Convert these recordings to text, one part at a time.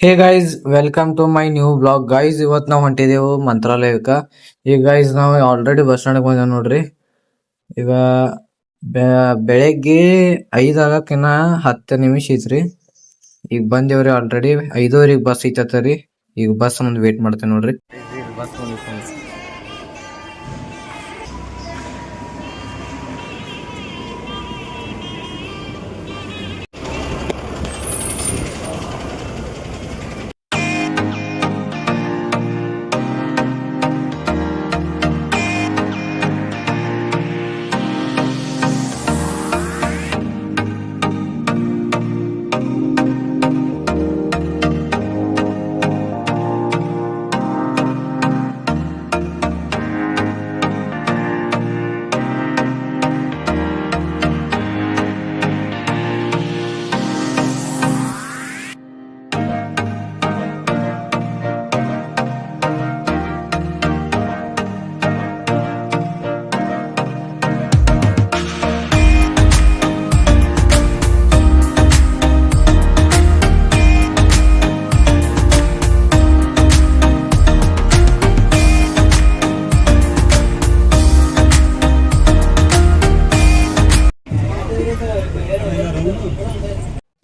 Hey guys welcome to my new blog guys. ಇವತ್ತು ನಾವು ಹೊಂಟಿದೆವು ಮಂತ್ರಾಲಯಕ್ಕೆ. ಈಗ ಗೈಸ್ ನಾವು ಆಲ್ರೆಡಿ ಬಸ್ ಸ್ಟ್ಯಾಂಡ್ ಬಂದೇವ್ ನೋಡ್ರಿ. ಈಗ ಬೆಳಗ್ಗೆ 5 ಆಗಕ್ಕಿನ್ನ 10 ನಿಮಿಷ ಐತ್ರಿ. ಈಗ ಬಂದೇವ್ರಿ ಆಲ್ರೆಡಿ. 5:15 ಬಸ್ ಐತತ್ರಿ. ಈಗ ಬಸ್ ಮುಂದೆ ವೇಟ್ ಮಾಡ್ತೇವೆ ನೋಡ್ರಿ. ಬಸ್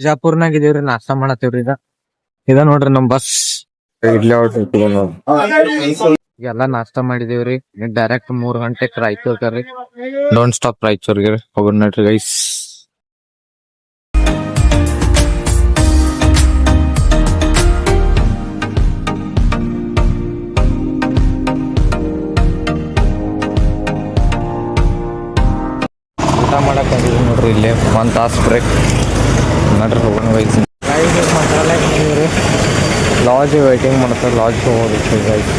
ಬಿಜಾಪುರ್ನಾಗ ಇದೀವ್ರಿ, ನಾಷ್ಟಾ ಮಾಡತ್ತೇವ್ರಿ. ಇದ ನೋಡ್ರಿ ನಮ್ ಬಸ್. ಎಲ್ಲಾ ನಾಷ್ಟಾ ಮಾಡಿದೇವ್ರಿ. ಡೈರೆಕ್ಟ್ 3 ಗಂಟೆಕ್ ರಾಯಚೂರ್ರಿ. ಡೋಂಟ್ ಸ್ಟಾಪ್ ರಾಯಚೂರ್ಗೆ ಹೋಗೋಣ ನೋಡ್ರಿ ಗೈಸ್. ಊಟ ಮಾಡಕ್ ಬಂದಿದ್ವಿ ನೋಡ್ರಿ. ಇಲ್ಲೇ 1 ತಾಸು ಬ್ರೇಕ್ ನೋಡ್ರಿ. ಹೋಗೋಣ ಗೈಸ್. ಮಂತ್ರಾಲಯಕ್ಕೆ ಬಂದಿವ್ರಿ. ಲಾಡ್ಜ್ ವೇಟಿಂಗ್ ಮಾಡ್ತಾರೆ. ಲಾಡ್ಜ್ ಹೋಗೋದಕ್ಕೆ ಗೈಸ್.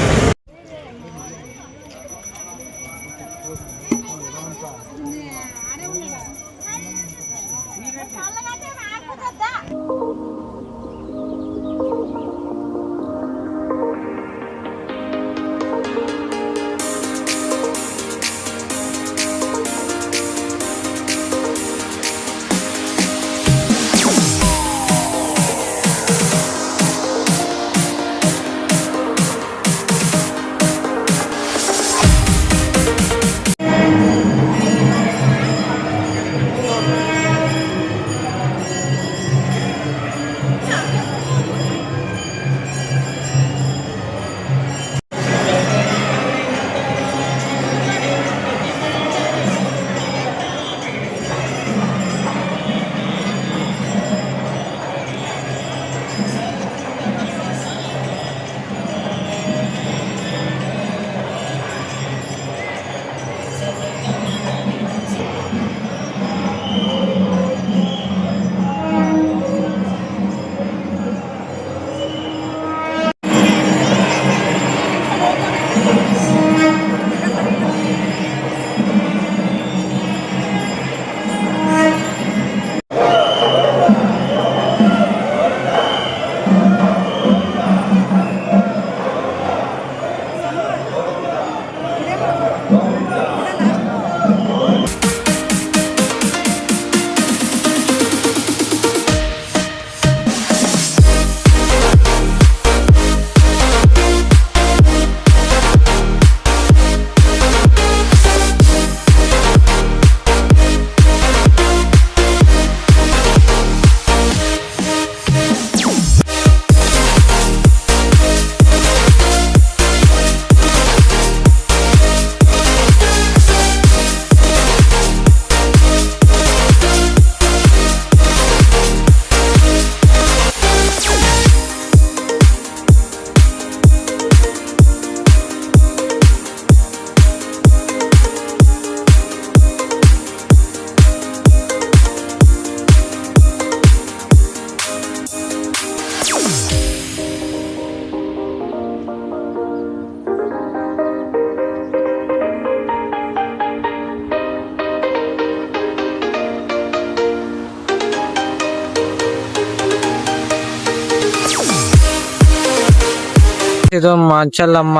ಇದು ಮಾಂಚಲ್ಲಮ್ಮ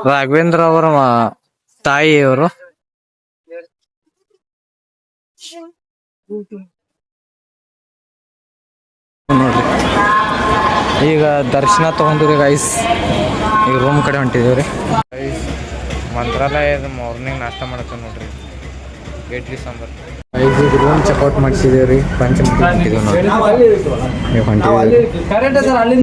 ರಾಘವೇಂದ್ರ ಅವರ ತಾಯಿಯವರು. ನೋಡ್ರಿ ಈಗ ದರ್ಶನ ತೊಗೊಂಡಿವ್ರಿ ಗೈಸ್. ಈಗ ರೂಮ್ ಕಡೆ ಹೊಂಟಿದ್ದೀವಿ ರೀ ಗೈಸ್. ಮಂತ್ರಾಲಯದ ಮಾರ್ನಿಂಗ್ ನಾಷ್ಟ ಮಾಡತ್ತೆ ನೋಡ್ರಿ, ಇಡ್ಲಿ ಸಾಂಬಾರು. ಗೈಸ್ ಈಗ ರೂಮ್ ಚೆಕ್ಔಟ್ ಮಾಡಿಸಿದ್ದೀವಿ ರೀ, ಪಂಚಮುಖಿ ಹೊಂಟಿದ್ದೀವಿ ನೋಡ್ರಿ. ನೀವು ಹೊಂಟಿದ್ದೀವಿ.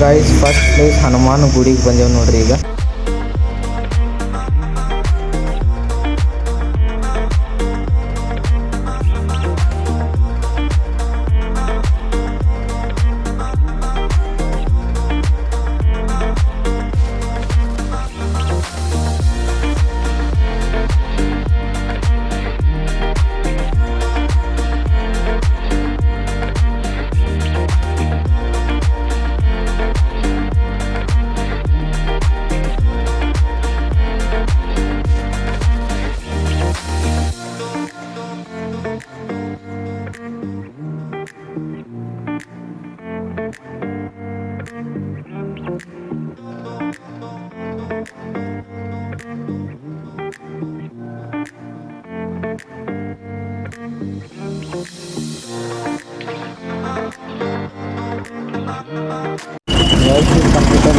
ಗೈಸ್ ಫಸ್ಟ್ ಪ್ಲೇಸ್ ಹನುಮಾನ್ ಗುಡಿಗೆ ಬಂದೇವು ನೋಡ್ರಿ ಈಗ.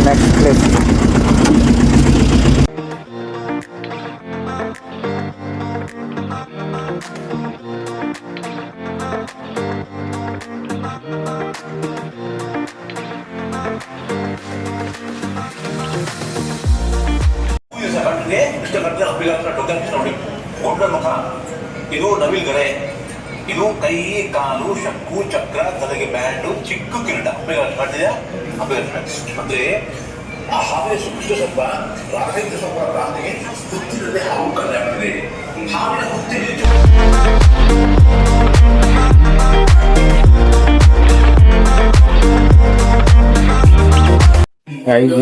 Next place. ಇದು ನವಿಲ್ ಗರೆ, ಇದು ಕೈ ಕಾಲು ಶಂಕು ಚಕ್ರ ತಲೆಗೆ ಬ್ಯಾಂಡು ಚಿಕ್ಕ ಕಿರೀಟ ಕಾಣ್ತಿದ್ಯಾ ಅಂದ್ರೆ ಆ ಹಾವಿನ ಸೂಕ್ಷ್ಮ ಸ್ವಲ್ಪ ರಾಘವೇಂದ್ರ ಸ್ವಲ್ಪ ಪ್ರಾರ್ಥನೆಗೆ ಹುತ್ತಿರದೆ ಹಾವು ಕಲೆ ಆಗ್ತದೆ. ಹಾವಿನ ಹುತ್ತಿನ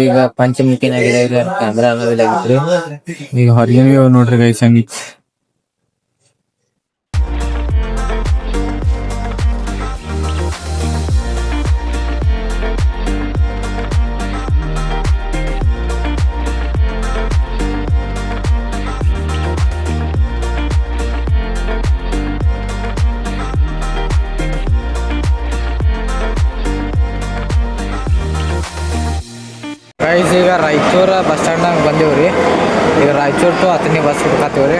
ಈಗ ಪಂಚಮುಖಿನಾಗಿದೆ ಕ್ಯಾಮ್ರಾ ಅವೈಲ್ ಆಗಿದ್ರಿ. ಈಗ ಹೊರಗಿನ ನೋಡ್ರಿ ಗೈಸ್ ಹಂಗಿ. ಗೈಸ್ ಈಗ ರಾಯಚೂರು ಬಸ್ ಸ್ಟ್ಯಾಂಡ್ನಾಗ ಬಂದೀವಿ ರೀ. ಈಗ ರಾಯಚೂರು ಟು ಅಥಣಿ ಬಸ್ ಹುಡ್ಕಾತೀವಿ ರೀ,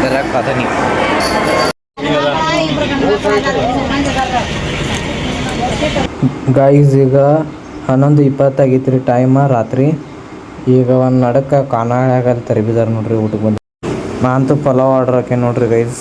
ಡೈರೆಕ್ಟ್ ಅಥಣಿ. ಗೈಸ್ ಈಗ 11:20 ಆಗೈತಿ ರೀ ಟೈಮ ರಾತ್ರಿ. ಈಗ ಒಂದು ನಡಕ್ಕೆ ಕಾನಾಳ್ಯಾಗ ತರಿಬಿದಾರೆ ನೋಡ್ರಿ ಊಟಕ್ಕೆ ಬಂದು. ನಾ ಅಂತೂ ಪಲಾವ್ ಆರ್ಡ್ರ್ ಹಾಕಿ ನೋಡ್ರಿ ಗೈಸ್.